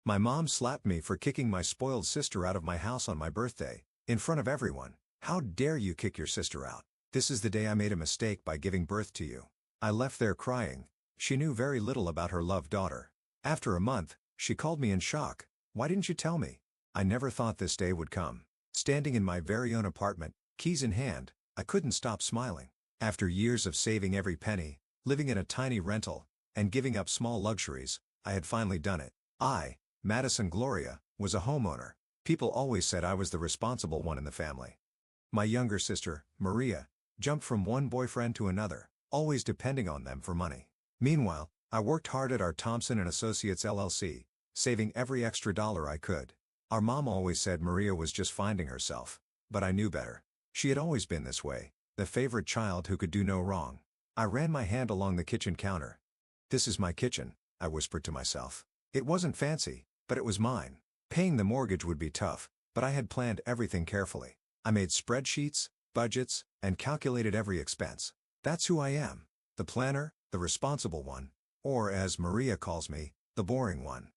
My mom slapped me for kicking my spoiled sister out of my house on my birthday, in front of everyone. How dare you kick your sister out? This is the day I made a mistake by giving birth to you. I left there crying. She knew very little about her loved daughter. After a month, she called me in shock. Why didn't you tell me? I never thought this day would come. Standing in my very own apartment, keys in hand, I couldn't stop smiling. After years of saving every penny, living in a tiny rental, and giving up small luxuries, I had finally done it. I, Madison Gloria, was a homeowner. People always said I was the responsible one in the family. My younger sister, Maria, jumped from one boyfriend to another, always depending on them for money. Meanwhile, I worked hard at our Thompson & Associates LLC, saving every extra dollar I could. Our mom always said Maria was just finding herself, but I knew better. She had always been this way, the favorite child who could do no wrong. I ran my hand along the kitchen counter. "This is my kitchen," I whispered to myself. It wasn't fancy, but it was mine. Paying the mortgage would be tough, but I had planned everything carefully. I made spreadsheets, budgets, and calculated every expense. That's who I am. The planner, the responsible one, or as Maria calls me, the boring one.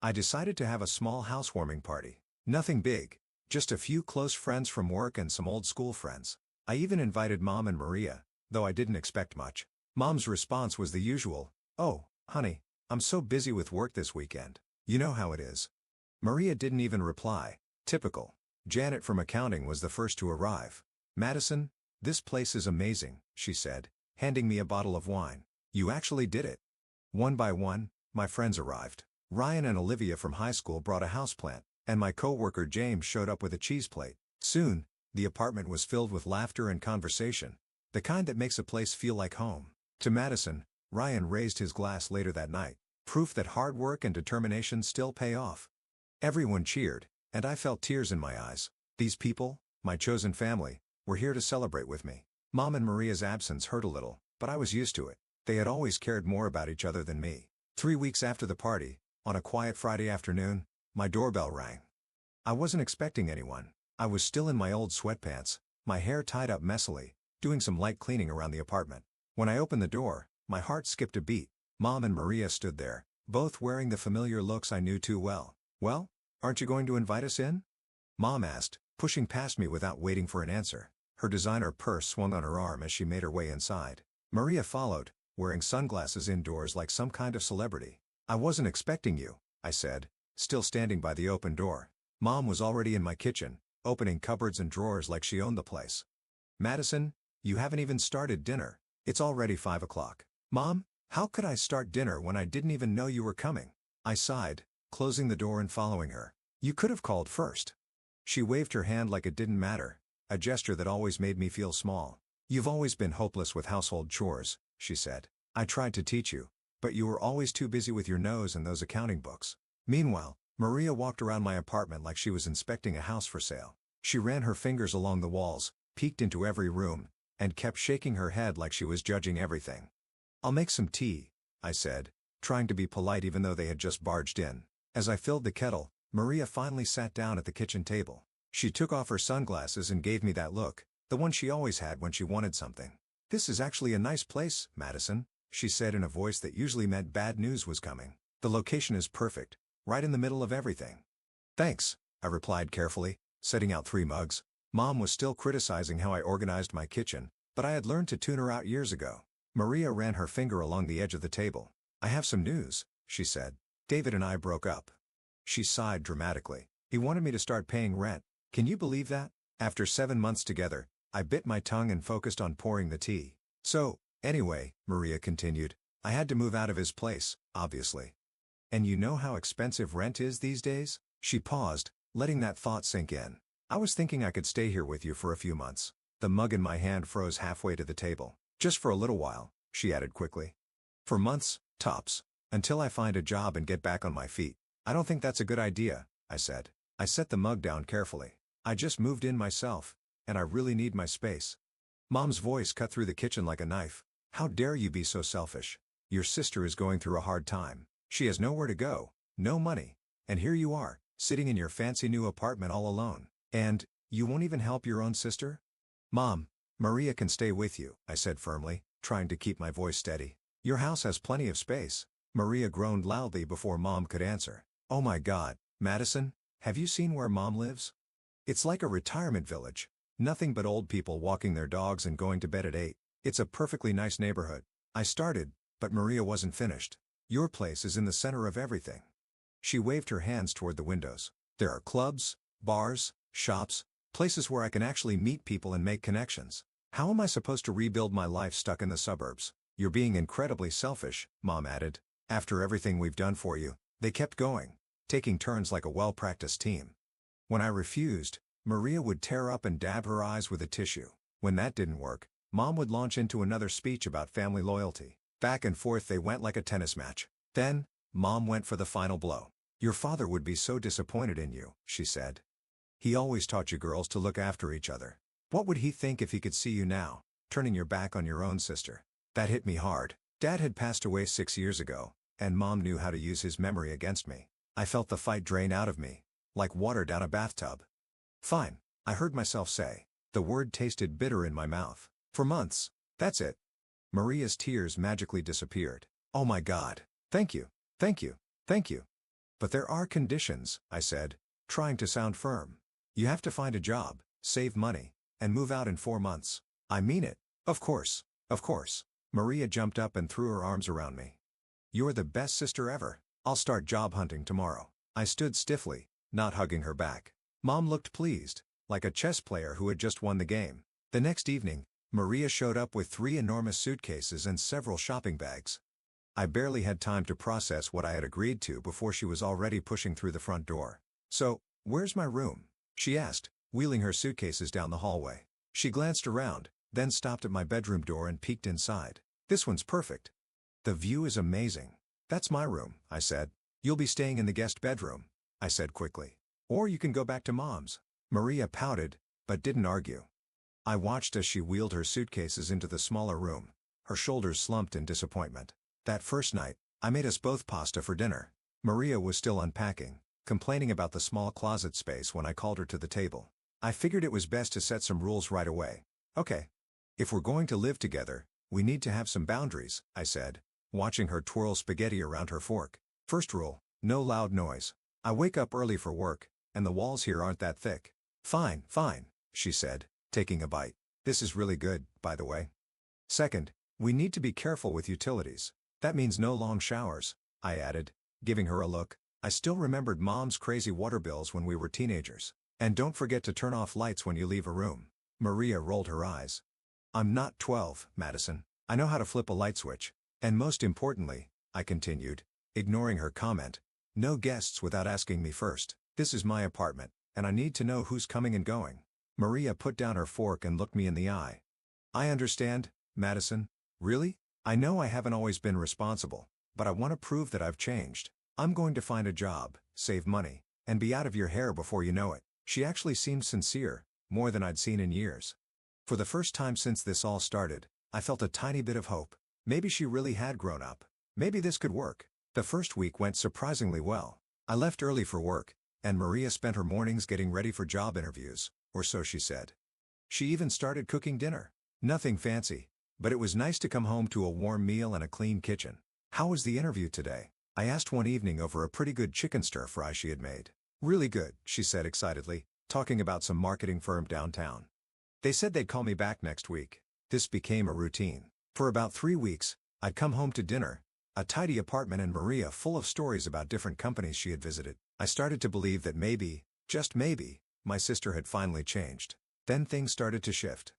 I decided to have a small housewarming party. Nothing big, just a few close friends from work and some old school friends. I even invited Mom and Maria, though I didn't expect much. Mom's response was the usual, "Oh, honey, I'm so busy with work this weekend. You know how it is." Maria didn't even reply. Typical. Janet from accounting was the first to arrive. "Madison, this place is amazing," she said, handing me a bottle of wine. "You actually did it." One by one, my friends arrived. Ryan and Olivia from high school brought a houseplant, and my coworker James showed up with a cheese plate. Soon, the apartment was filled with laughter and conversation, the kind that makes a place feel like home. To Madison, Ryan raised his glass later that night, proof that hard work and determination still pay off. Everyone cheered, and I felt tears in my eyes. These people, my chosen family, were here to celebrate with me. Mom and Maria's absence hurt a little, but I was used to it. They had always cared more about each other than me. 3 weeks after the party, on a quiet Friday afternoon, my doorbell rang. I wasn't expecting anyone. I was still in my old sweatpants, my hair tied up messily, doing some light cleaning around the apartment. When I opened the door, my heart skipped a beat. Mom and Maria stood there, both wearing the familiar looks I knew too well. "Well, aren't you going to invite us in?" Mom asked, pushing past me without waiting for an answer. Her designer purse swung on her arm as she made her way inside. Maria followed, wearing sunglasses indoors like some kind of celebrity. "I wasn't expecting you," I said, still standing by the open door. Mom was already in my kitchen, opening cupboards and drawers like she owned the place. "Madison, you haven't even started dinner. It's already 5 o'clock. "Mom, how could I start dinner when I didn't even know you were coming?" I sighed, closing the door and following her. "You could have called first." She waved her hand like it didn't matter, a gesture that always made me feel small. "You've always been hopeless with household chores," she said. "I tried to teach you, but you were always too busy with your nose and those accounting books." Meanwhile, Maria walked around my apartment like she was inspecting a house for sale. She ran her fingers along the walls, peeked into every room, and kept shaking her head like she was judging everything. "I'll make some tea," I said, trying to be polite even though they had just barged in. As I filled the kettle, Maria finally sat down at the kitchen table. She took off her sunglasses and gave me that look, the one she always had when she wanted something. "This is actually a nice place, Madison," she said in a voice that usually meant bad news was coming. "The location is perfect, right in the middle of everything." "Thanks," I replied carefully, setting out 3 mugs. Mom was still criticizing how I organized my kitchen, but I had learned to tune her out years ago. Maria ran her finger along the edge of the table. "I have some news," she said. "David and I broke up." She sighed dramatically. "He wanted me to start paying rent. Can you believe that?" After 7 months together, I bit my tongue and focused on pouring the tea. "So, anyway," Maria continued, "I had to move out of his place, obviously. And you know how expensive rent is these days?" She paused, letting that thought sink in. "I was thinking I could stay here with you for a few months." The mug in my hand froze halfway to the table. "Just for a little while," she added quickly. "For months, tops. Until I find a job and get back on my feet." "I don't think that's a good idea," I said. I set the mug down carefully. "I just moved in myself, and I really need my space." Mom's voice cut through the kitchen like a knife. "How dare you be so selfish? Your sister is going through a hard time. She has nowhere to go, no money, and here you are, sitting in your fancy new apartment all alone. And, you won't even help your own sister?" "Mom, Maria can stay with you," I said firmly, trying to keep my voice steady. "Your house has plenty of space." Maria groaned loudly before Mom could answer. Oh my God, Madison, have you seen where Mom lives? It's like a retirement village. Nothing but old people walking their dogs and going to bed at 8. It's a perfectly nice neighborhood. I started, but Maria wasn't finished. Your place is in the center of everything. She waved her hands toward the windows. There are clubs, bars, shops, places where I can actually meet people and make connections. How am I supposed to rebuild my life stuck in the suburbs? You're being incredibly selfish, Mom added. After everything we've done for you. They kept going, taking turns like a well-practiced team. When I refused, Maria would tear up and dab her eyes with a tissue. When that didn't work, Mom would launch into another speech about family loyalty. Back and forth they went like a tennis match. Then, Mom went for the final blow. Your father would be so disappointed in you, she said. He always taught you girls to look after each other. What would he think if he could see you now, turning your back on your own sister? That hit me hard. Dad had passed away 6 years ago, and Mom knew how to use his memory against me. I felt the fight drain out of me, like water down a bathtub. Fine, I heard myself say. The word tasted bitter in my mouth. For months. That's it. Maria's tears magically disappeared. Oh my God. Thank you. Thank you. Thank you. But there are conditions, I said, trying to sound firm. You have to find a job, save money, and move out in 4 months. I mean it. Of course. Of course. Maria jumped up and threw her arms around me. You're the best sister ever. I'll start job hunting tomorrow. I stood stiffly, not hugging her back. Mom looked pleased, like a chess player who had just won the game. The next evening, Maria showed up with 3 enormous suitcases and several shopping bags. I barely had time to process what I had agreed to before she was already pushing through the front door. So, where's my room? She asked, wheeling her suitcases down the hallway. She glanced around, then stopped at my bedroom door and peeked inside. This one's perfect. The view is amazing. That's my room, I said. You'll be staying in the guest bedroom, I said quickly. Or you can go back to Mom's. Maria pouted, but didn't argue. I watched as she wheeled her suitcases into the smaller room, her shoulders slumped in disappointment. That first night, I made us both pasta for dinner. Maria was still unpacking, complaining about the small closet space when I called her to the table. I figured it was best to set some rules right away. Okay. If we're going to live together, we need to have some boundaries, I said, watching her twirl spaghetti around her fork. First rule, no loud noise. I wake up early for work, and the walls here aren't that thick. Fine, fine, she said, taking a bite. This is really good, by the way. Second, we need to be careful with utilities. That means no long showers, I added, giving her a look. I still remembered Mom's crazy water bills when we were teenagers. And don't forget to turn off lights when you leave a room. Maria rolled her eyes. I'm not 12, Madison. I know how to flip a light switch. And most importantly, I continued, ignoring her comment, no guests without asking me first. This is my apartment, and I need to know who's coming and going. Maria put down her fork and looked me in the eye. I understand, Madison. Really? I know I haven't always been responsible, but I want to prove that I've changed. I'm going to find a job, save money, and be out of your hair before you know it. She actually seemed sincere, more than I'd seen in years. For the first time since this all started, I felt a tiny bit of hope. Maybe she really had grown up. Maybe this could work. The first week went surprisingly well. I left early for work, and Maria spent her mornings getting ready for job interviews, or so she said. She even started cooking dinner. Nothing fancy, but it was nice to come home to a warm meal and a clean kitchen. How was the interview today? I asked one evening over a pretty good chicken stir-fry she had made. Really good, she said excitedly, talking about some marketing firm downtown. They said they'd call me back next week. This became a routine. For about 3 weeks, I'd come home to dinner, a tidy apartment and Maria full of stories about different companies she had visited. I started to believe that maybe, just maybe, my sister had finally changed. Then things started to shift.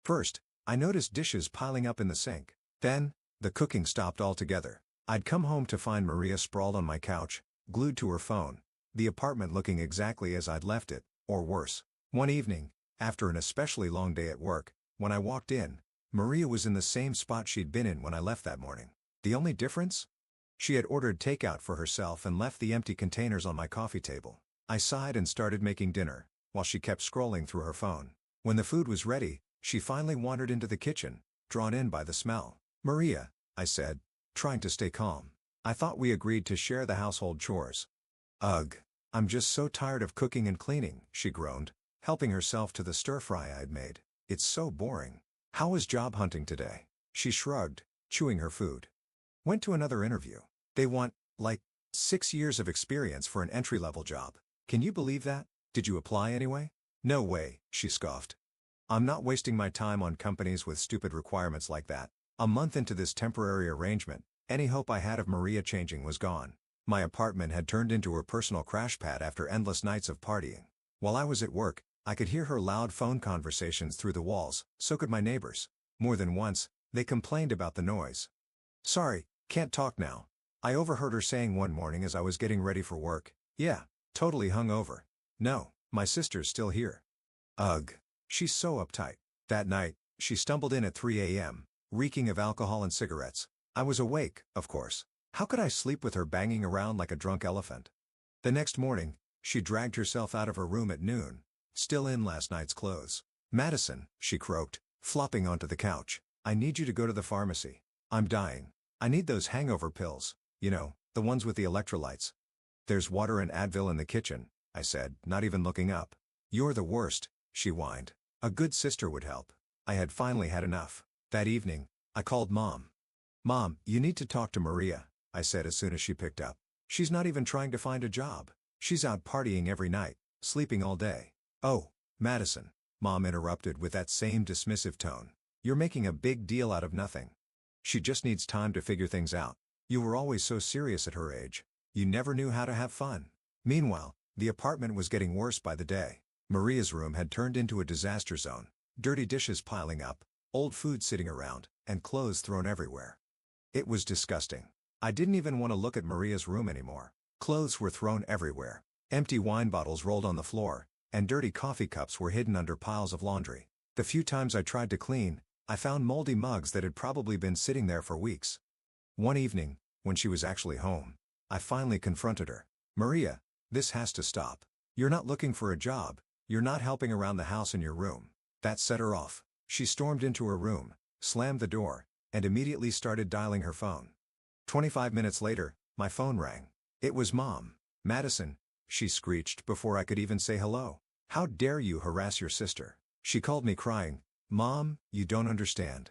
First, I noticed dishes piling up in the sink. Then, the cooking stopped altogether. I'd come home to find Maria sprawled on my couch, glued to her phone, the apartment looking exactly as I'd left it, or worse. One evening, after an especially long day at work, when I walked in, Maria was in the same spot she'd been in when I left that morning. The only difference? She had ordered takeout for herself and left the empty containers on my coffee table. I sighed and started making dinner, while she kept scrolling through her phone. When the food was ready, she finally wandered into the kitchen, drawn in by the smell. Maria, I said, trying to stay calm. I thought we agreed to share the household chores. Ugh. I'm just so tired of cooking and cleaning, she groaned, helping herself to the stir-fry I'd made. It's so boring. How was job hunting today? She shrugged, chewing her food. Went to another interview. They want, like, 6 years of experience for an entry-level job. Can you believe that? Did you apply anyway? No way, she scoffed. I'm not wasting my time on companies with stupid requirements like that. A month into this temporary arrangement, any hope I had of Maria changing was gone. My apartment had turned into her personal crash pad after endless nights of partying. While I was at work, I could hear her loud phone conversations through the walls, so could my neighbors. More than once, they complained about the noise. Sorry, can't talk now. I overheard her saying one morning as I was getting ready for work. Yeah, totally hungover. No, my sister's still here. Ugh. She's so uptight. That night, she stumbled in at 3 a.m., reeking of alcohol and cigarettes. I was awake, of course. How could I sleep with her banging around like a drunk elephant? The next morning, she dragged herself out of her room at noon, still in last night's clothes. Madison, she croaked, flopping onto the couch. I need you to go to the pharmacy. I'm dying. I need those hangover pills, you know, the ones with the electrolytes. There's water and Advil in the kitchen, I said, not even looking up. You're the worst, she whined. A good sister would help. I had finally had enough. That evening, I called Mom. Mom, you need to talk to Maria, I said as soon as she picked up. She's not even trying to find a job. She's out partying every night, sleeping all day. Oh, Madison, Mom interrupted with that same dismissive tone. You're making a big deal out of nothing. She just needs time to figure things out. You were always so serious at her age. You never knew how to have fun. Meanwhile, the apartment was getting worse by the day. Maria's room had turned into a disaster zone. Dirty dishes piling up, old food sitting around, and clothes thrown everywhere. It was disgusting. I didn't even want to look at Maria's room anymore. Clothes were thrown everywhere. Empty wine bottles rolled on the floor, and dirty coffee cups were hidden under piles of laundry. The few times I tried to clean, I found moldy mugs that had probably been sitting there for weeks. One evening, when she was actually home, I finally confronted her. Maria, this has to stop. You're not looking for a job. You're not helping around the house in your room. That set her off. She stormed into her room, slammed the door, and immediately started dialing her phone. 25 minutes later, my phone rang. It was Mom. Madison, she screeched before I could even say hello. How dare you harass your sister? She called me crying. Mom, you don't understand.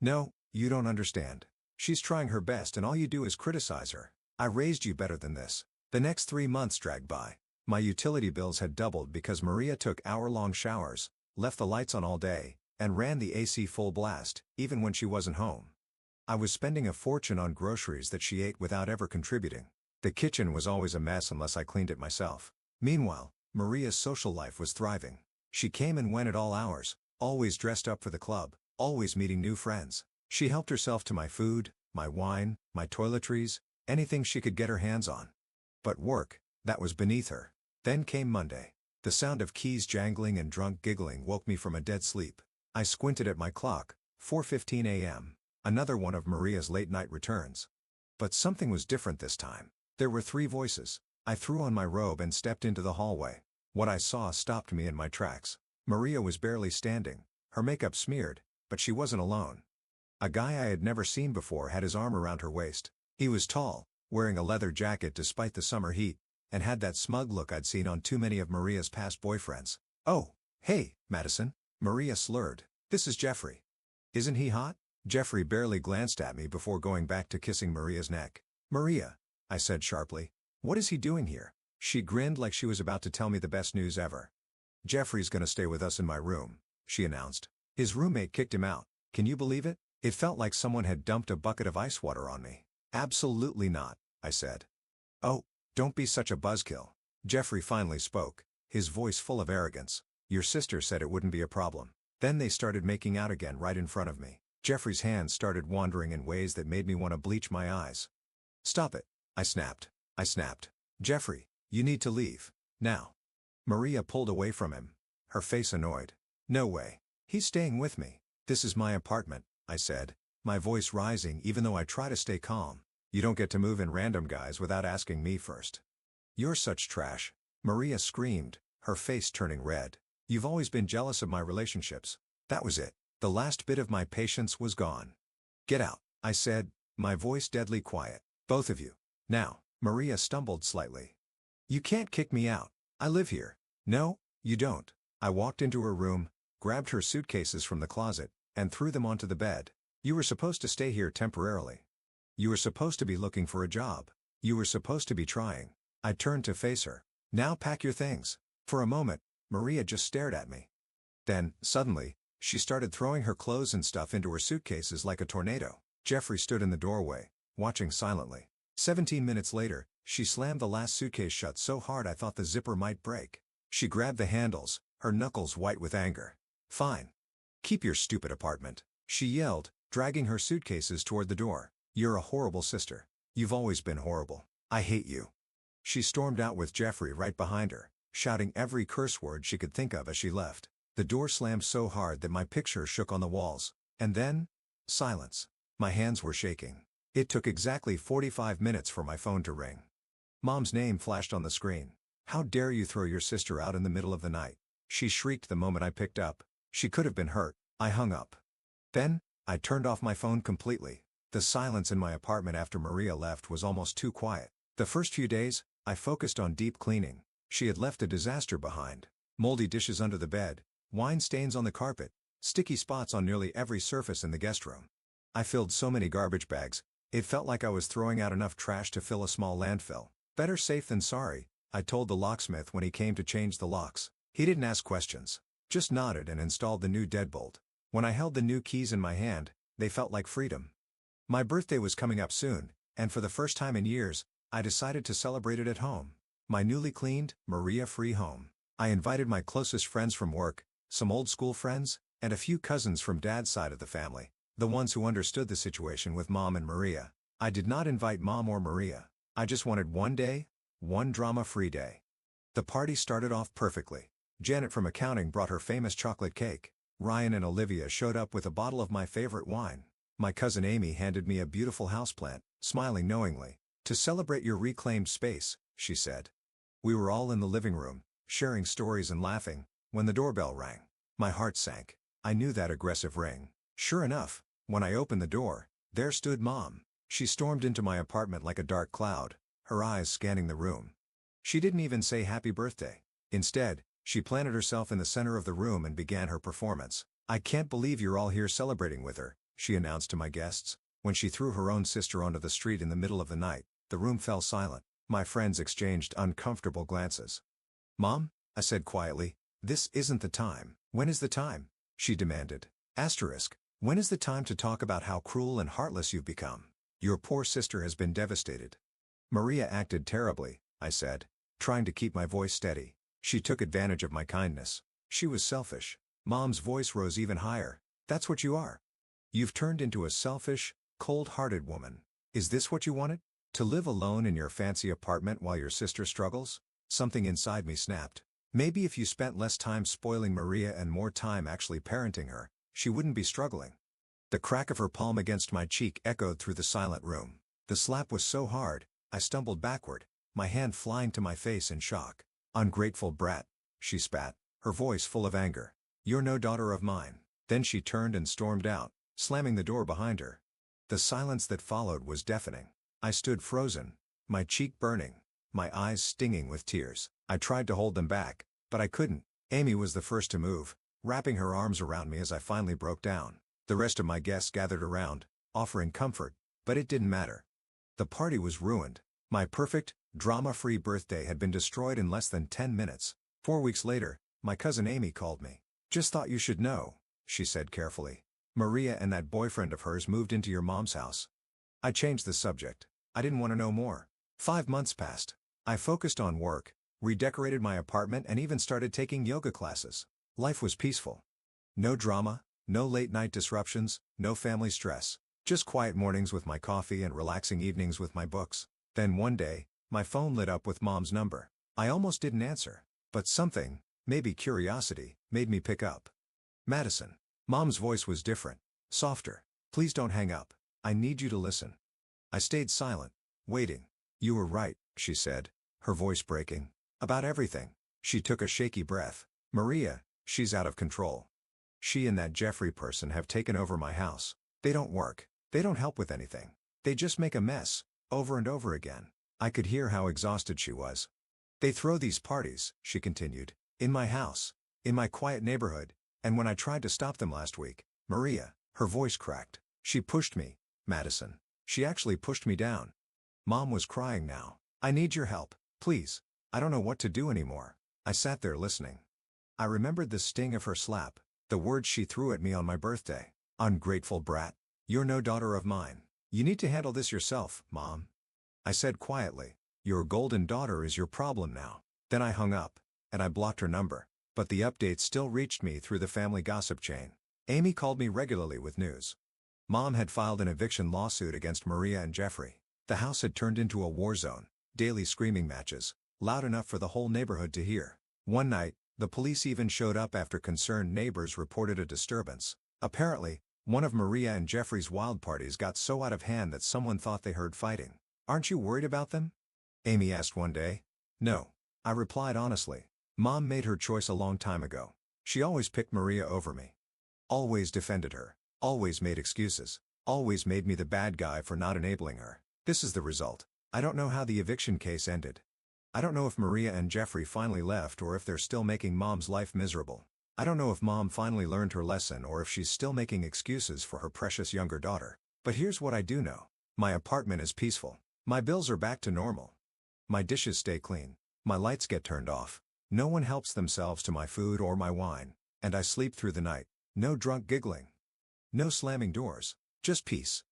No, you don't understand. She's trying her best and all you do is criticize her. I raised you better than this. The next 3 months dragged by. My utility bills had doubled because Maria took hour-long showers, left the lights on all day, and ran the AC full blast, even when she wasn't home. I was spending a fortune on groceries that she ate without ever contributing. The kitchen was always a mess unless I cleaned it myself. Meanwhile, Maria's social life was thriving. She came and went at all hours, always dressed up for the club, always meeting new friends. She helped herself to my food, my wine, my toiletries, anything she could get her hands on. But work, that was beneath her. Then came Monday. The sound of keys jangling and drunk giggling woke me from a dead sleep. I squinted at my clock, 4:15 a.m. Another one of Maria's late-night returns. But something was different this time. There were 3 voices. I threw on my robe and stepped into the hallway. What I saw stopped me in my tracks. Maria was barely standing, her makeup smeared, but she wasn't alone. A guy I had never seen before had his arm around her waist. He was tall, wearing a leather jacket despite the summer heat, and had that smug look I'd seen on too many of Maria's past boyfriends. Oh, hey, Madison, Maria slurred. This is Jeffrey. Isn't he hot? Jeffrey barely glanced at me before going back to kissing Maria's neck. Maria, I said sharply. What is he doing here? She grinned like she was about to tell me the best news ever. Jeffrey's gonna stay with us in my room, she announced. His roommate kicked him out. Can you believe it? It felt like someone had dumped a bucket of ice water on me. Absolutely not, I said. Oh, don't be such a buzzkill. Jeffrey finally spoke, his voice full of arrogance. Your sister said it wouldn't be a problem. Then they started making out again right in front of me. Jeffrey's hands started wandering in ways that made me want to bleach my eyes. Stop it, I snapped. Jeffrey, you need to leave. Now. Maria pulled away from him, her face annoyed. No way. He's staying with me. This is my apartment, I said, my voice rising even though I try to stay calm. You don't get to move in random guys without asking me first. You're such trash. Maria screamed, her face turning red. You've always been jealous of my relationships. That was it. The last bit of my patience was gone. Get out, I said, my voice deadly quiet. Both of you. Now. Maria stumbled slightly. You can't kick me out. I live here. No, you don't. I walked into her room, grabbed her suitcases from the closet, and threw them onto the bed. You were supposed to stay here temporarily. You were supposed to be looking for a job. You were supposed to be trying. I turned to face her. Now pack your things. For a moment, Maria just stared at me. Then, suddenly, she started throwing her clothes and stuff into her suitcases like a tornado. Jeffrey stood in the doorway, watching silently. 17 minutes later, she slammed the last suitcase shut so hard I thought the zipper might break. She grabbed the handles, her knuckles white with anger. Fine. Keep your stupid apartment, she yelled, dragging her suitcases toward the door. You're a horrible sister. You've always been horrible. I hate you. She stormed out with Jeffrey right behind her, shouting every curse word she could think of as she left. The door slammed so hard that my picture shook on the walls. And then, silence. My hands were shaking. It took exactly 45 minutes for my phone to ring. Mom's name flashed on the screen. How dare you throw your sister out in the middle of the night? She shrieked the moment I picked up. She could have been hurt. I hung up. Then, I turned off my phone completely. The silence in my apartment after Maria left was almost too quiet. The first few days, I focused on deep cleaning. She had left a disaster behind. Moldy dishes under the bed, wine stains on the carpet, sticky spots on nearly every surface in the guest room. I filled so many garbage bags, it felt like I was throwing out enough trash to fill a small landfill. Better safe than sorry, I told the locksmith when he came to change the locks. He didn't ask questions, just nodded and installed the new deadbolt. When I held the new keys in my hand, they felt like freedom. My birthday was coming up soon, and for the first time in years, I decided to celebrate it at home. My newly cleaned, Maria-free home. I invited my closest friends from work, some old school friends, and a few cousins from Dad's side of the family, the ones who understood the situation with Mom and Maria. I did not invite Mom or Maria. I just wanted one day, one drama-free day. The party started off perfectly. Janet from accounting brought her famous chocolate cake. Ryan and Olivia showed up with a bottle of my favorite wine. My cousin Amy handed me a beautiful houseplant, smiling knowingly. To celebrate your reclaimed space, she said. We were all in the living room, sharing stories and laughing, when the doorbell rang. My heart sank. I knew that aggressive ring. Sure enough, when I opened the door, there stood Mom. She stormed into my apartment like a dark cloud, her eyes scanning the room. She didn't even say happy birthday. Instead, she planted herself in the center of the room and began her performance. I can't believe you're all here celebrating with her, she announced to my guests. When she threw her own sister onto the street in the middle of the night, the room fell silent. My friends exchanged uncomfortable glances. Mom, I said quietly, this isn't the time. When is the time? She demanded. Asterisk. When is the time to talk about how cruel and heartless you've become? Your poor sister has been devastated. Maria acted terribly, I said, trying to keep my voice steady. She took advantage of my kindness. She was selfish. Mom's voice rose even higher. That's what you are. You've turned into a selfish, cold-hearted woman. Is this what you wanted? To live alone in your fancy apartment while your sister struggles? Something inside me snapped. Maybe if you spent less time spoiling Maria and more time actually parenting her, she wouldn't be struggling. The crack of her palm against my cheek echoed through the silent room. The slap was so hard, I stumbled backward, my hand flying to my face in shock. Ungrateful brat, she spat, her voice full of anger. You're no daughter of mine. Then she turned and stormed out, slamming the door behind her. The silence that followed was deafening. I stood frozen, my cheek burning, my eyes stinging with tears. I tried to hold them back, but I couldn't. Amy was the first to move, wrapping her arms around me as I finally broke down. The rest of my guests gathered around, offering comfort, but it didn't matter. The party was ruined. My perfect, drama-free birthday had been destroyed in less than 10 minutes. 4 weeks later, my cousin Amy called me. Just thought you should know, she said carefully. Maria and that boyfriend of hers moved into your mom's house. I changed the subject. I didn't want to know more. 5 months passed. I focused on work, redecorated my apartment and even started taking yoga classes. Life was peaceful. No drama, no late-night disruptions, no family stress. Just quiet mornings with my coffee and relaxing evenings with my books. Then one day, my phone lit up with Mom's number. I almost didn't answer, but something, maybe curiosity, made me pick up. Madison. Mom's voice was different, softer. Please don't hang up. I need you to listen. I stayed silent, waiting. You were right, she said, her voice breaking. About everything. She took a shaky breath. Maria, she's out of control. She and that Jeffrey person have taken over my house. They don't work. They don't help with anything. They just make a mess, over and over again. I could hear how exhausted she was. They throw these parties, she continued, in my house, in my quiet neighborhood, and when I tried to stop them last week, Maria, her voice cracked. She pushed me, Madison. She actually pushed me down. Mom was crying now. I need your help, please. I don't know what to do anymore. I sat there listening. I remembered the sting of her slap, the words she threw at me on my birthday. Ungrateful brat. You're no daughter of mine. You need to handle this yourself, Mom. I said quietly. Your golden daughter is your problem now. Then I hung up, and I blocked her number. But the updates still reached me through the family gossip chain. Amy called me regularly with news. Mom had filed an eviction lawsuit against Maria and Jeffrey. The house had turned into a war zone, daily screaming matches, loud enough for the whole neighborhood to hear. One night, the police even showed up after concerned neighbors reported a disturbance. Apparently, one of Maria and Jeffrey's wild parties got so out of hand that someone thought they heard fighting. Aren't you worried about them? Amy asked one day. No. I replied honestly. Mom made her choice a long time ago. She always picked Maria over me. Always defended her. Always made excuses. Always made me the bad guy for not enabling her. This is the result. I don't know how the eviction case ended. I don't know if Maria and Jeffrey finally left or if they're still making Mom's life miserable. I don't know if Mom finally learned her lesson or if she's still making excuses for her precious younger daughter. But here's what I do know. My apartment is peaceful. My bills are back to normal. My dishes stay clean. My lights get turned off. No one helps themselves to my food or my wine. And I sleep through the night. No drunk giggling. No slamming doors. Just peace.